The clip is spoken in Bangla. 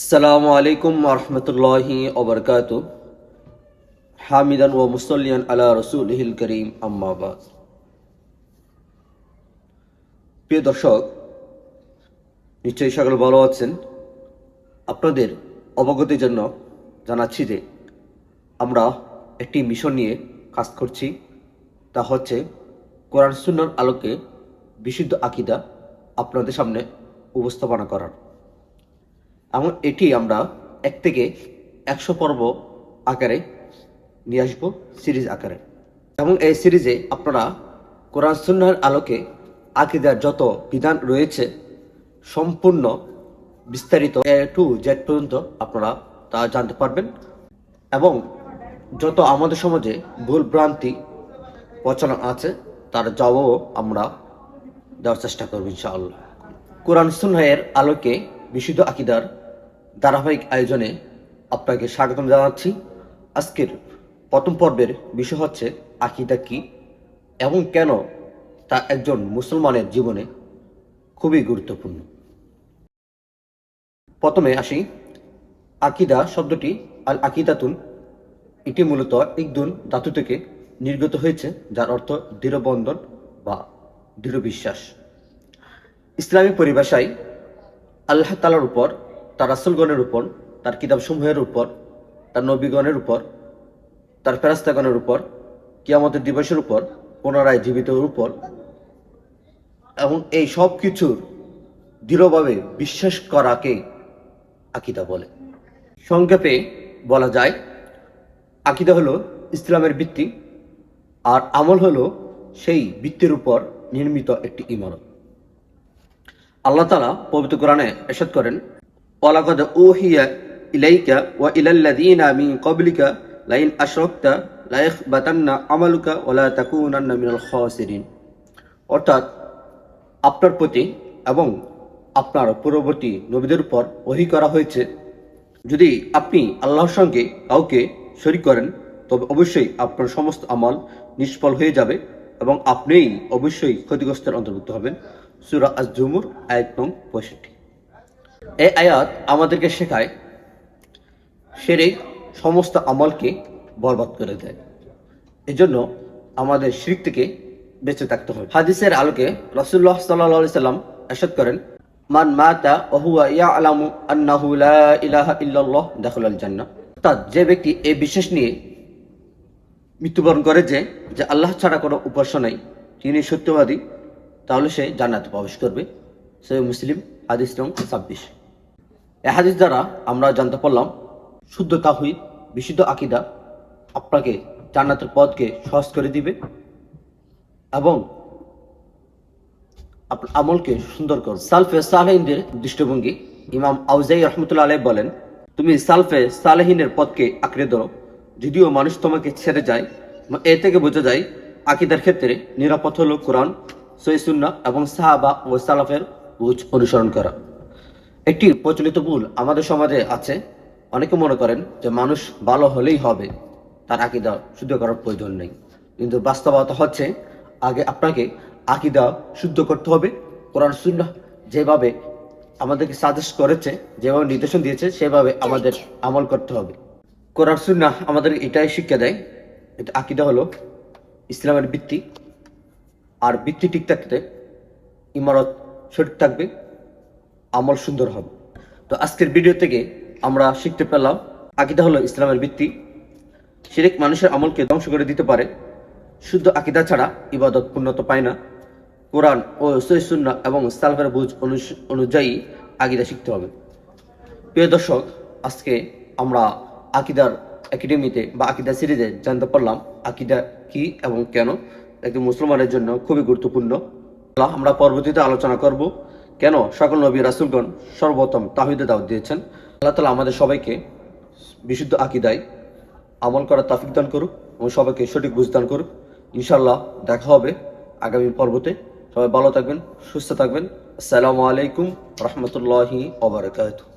আসসালামু আলাইকুম ওরহমতুল্লাহি ওবরকাতু। হামিদান ও মুসল্লিয়ান আলা রসুলহিল করিম, আম্মা বাদ। প্রিয় দর্শক, নিশ্চয়ই সকলে ভালো আছেন। আপনাদের অবগতির জন্য জানাচ্ছি যে আমরা একটি মিশন নিয়ে কাজ করছি। তা হচ্ছে কোরআন সুন্নাহর আলোকে বিশুদ্ধ আকীদা আপনাদের সামনে উপস্থাপনা করার। এবং এটি আমরা 1 থেকে 100 পর্ব আকারে নিয়ে আসবো, সিরিজ আকারে। এবং এই সিরিজে আপনারা কোরআন সুন্নাহর আলোকে আকীদার যত বিধান রয়েছে সম্পূর্ণ বিস্তারিত A to Z পর্যন্ত আপনারা তা জানতে পারবেন। এবং যত আমাদের সমাজে ভুল ভ্রান্তি প্রচলন আছে তার জবাবও আমরা দেওয়ার চেষ্টা করব ইনশাআল্লাহ। কোরআন সুন্নাহের আলোকে বিশুদ্ধ আকীদার ধারাবাহিক আয়োজনে আপনাকে স্বাগতম জানাচ্ছি। আজকের প্রথম পর্বের বিষয় হচ্ছে আকীদা কি এবং কেন তা একজন মুসলমানের জীবনে খুবই গুরুত্বপূর্ণ। প্রথমে আসি, আকীদা শব্দটি আল আকীদাতুন, এটি মূলত ইকদুন ধাতু থেকে নির্গত হয়েছে, যার অর্থ দৃঢ় বন্ধন বা দৃঢ় বিশ্বাস। ইসলামী পরিভাষায় আল্লাহ তাআলার উপর, তার রাসূলগণের উপর, তার কিতাবসমূহের উপর, তার নবীগণের উপর, তার ফেরেশতাগণের উপর, কিয়ামতের দিবসের উপর, পুনরায় জীবিতের উপর এবং এই সব কিছুর দৃঢ়ভাবে বিশ্বাস করাকে আকীদা বলে। সংক্ষেপে বলা যায়, আকীদা হলো ইসলামের ভিত্তি, আর আমল হলো সেই ভিত্তির উপর নির্মিত একটি ইমারত। আল্লাহ তাআলা পবিত্র কোরআনে ইরশাদ করেন, ওয়ালাকাদ উহিয়া ইলাইকা ওয়া ইলাল্লাযীনা মিন ক্বাবলিকা লাইন আশরাকতা লায়াখবাতান্না আমালুকা ওয়া লা তাকুনান্না মিনাল খাসিরিন। অর্থাৎ আপনার প্রতি এবং আপনার পূর্ববর্তী নবীদের উপর ওহী করা হয়েছে, যদি আপনি আল্লাহর সঙ্গে কাউকে শরীক করেন তবে অবশ্যই আপনার সমস্ত আমল নিষ্ফল হয়ে যাবে এবং আপনিই অবশ্যই ক্ষতিগ্রস্তের অন্তর্ভুক্ত হবেন। সূরা আজ-জুমুর আয়াত নং 65। এই আয়াত আমাদেরকে শেখায় শিরক সমস্ত আমলকে বরবাদ করে দেয়। এজন্য আমাদের শিরক থেকে বেঁচে থাকতে হবে। হাদিসের আলোকে রাসূলুল্লাহ সাল্লাল্লাহু আলাইহি সাল্লাম ইরশাদ করেন, মান মাতা ওয়া হুয়া ইয়ালামু আন্নাহু লা ইলাহা ইল্লাল্লাহ দাখালাল জান্নাহ। অর্থাৎ যে ব্যক্তি এই বিশ্বাস নিয়ে মৃত্যুবরণ করে যে আল্লাহ ছাড়া কোনো উপাস্য নাই, তিনি সত্যবাদী, তাহলে সে জান্নাতে প্রবেশ করবে। সহিহ মুসলিম হাদিস নং 26। এই হাদিস দ্বারা আমরা জানতে পারলাম শুদ্ধ তাওহীদ, বিশুদ্ধ আকীদা আপনাকে জান্নাতের পথকে সহজ করে দিবে এবং আপনার আমলকে সুন্দর করবে। সালফে সালেহিনদের দৃষ্টিভঙ্গি, ইমাম আউজাই রাহমাতুল্লাহ আলাইহি বলেন, তুমি সালফে সালেহিনের পথকে আঁকড়ে ধরো, যদিও মানুষ তোমাকে ছেড়ে যায়। এ থেকে বোঝা যায় আকীদার ক্ষেত্রে নিরাপদ হলো কোরআন, সহিহ সুন্নাহ এবং সাহাবা ও সালাফের বুঝ অনুসরণ করা। একটি প্রচলিত ভুল আমাদের সমাজে আছে, অনেকে মনে করেন যে মানুষ ভালো হলেই হবে, তার আকীদা শুদ্ধ করার প্রয়োজন নেই। কিন্তু বাস্তবতা হচ্ছে আগে আপনাকে আকীদা শুদ্ধ করতে হবে। কোরআন সুন্নাহ যেভাবে আমাদেরকে সাজেস্ট করেছে, যেভাবে নির্দেশন দিয়েছে, সেভাবে আমাদের আমল করতে হবে। কোরআন সুন্নাহ আমাদের এটাই শিক্ষা দেয়, এটা আকীদা হলো ইসলামের ভিত্তি, আর ভিত্তি ঠিক থাকতে ইমারত সঠিক থাকবে, আমল সুন্দর হবে। তো আজকের ভিডিও থেকে আমরা শিখতে পেলাম আকীদা হলো ইসলামের ভিত্তি। শিরক মানুষের আমলকে ধ্বংস করে দিতে পারে। শুদ্ধ আকীদা ছাড়া ইবাদত পূর্ণতা পায় না। কোরআন ও সহিহ সুন্নাহ এবং সালাফের বুঝ অনুযায়ী আকীদা শিখতে হবে। প্রিয় দর্শক, আজকে আমরা আকীদার একাডেমিতে বা আকীদা সিরিজে জানতে পারলাম আকীদা কি এবং কেন একজন মুসলমানের জন্য খুবই গুরুত্বপূর্ণ। আমরা পরবর্তীতে আলোচনা করব কেন সকল নবী রাসূলগণ সর্বপ্রথম তাওহীদের দাওয়াত দিয়েছেন। আল্লাহ তাআলা আমাদের সবাইকে বিশুদ্ধ আকীদায় আমল করার তৌফিক দান করুক এবং সবাইকে সঠিক বুঝ দান করুক। ইনশাআল্লাহ দেখা হবে আগামী পর্বতে। সবাই ভালো থাকবেন, সুস্থ থাকবেন। আসসালামু আলাইকুম ওয়া রাহমাতুল্লাহি ওয়া বারাকাতুহু।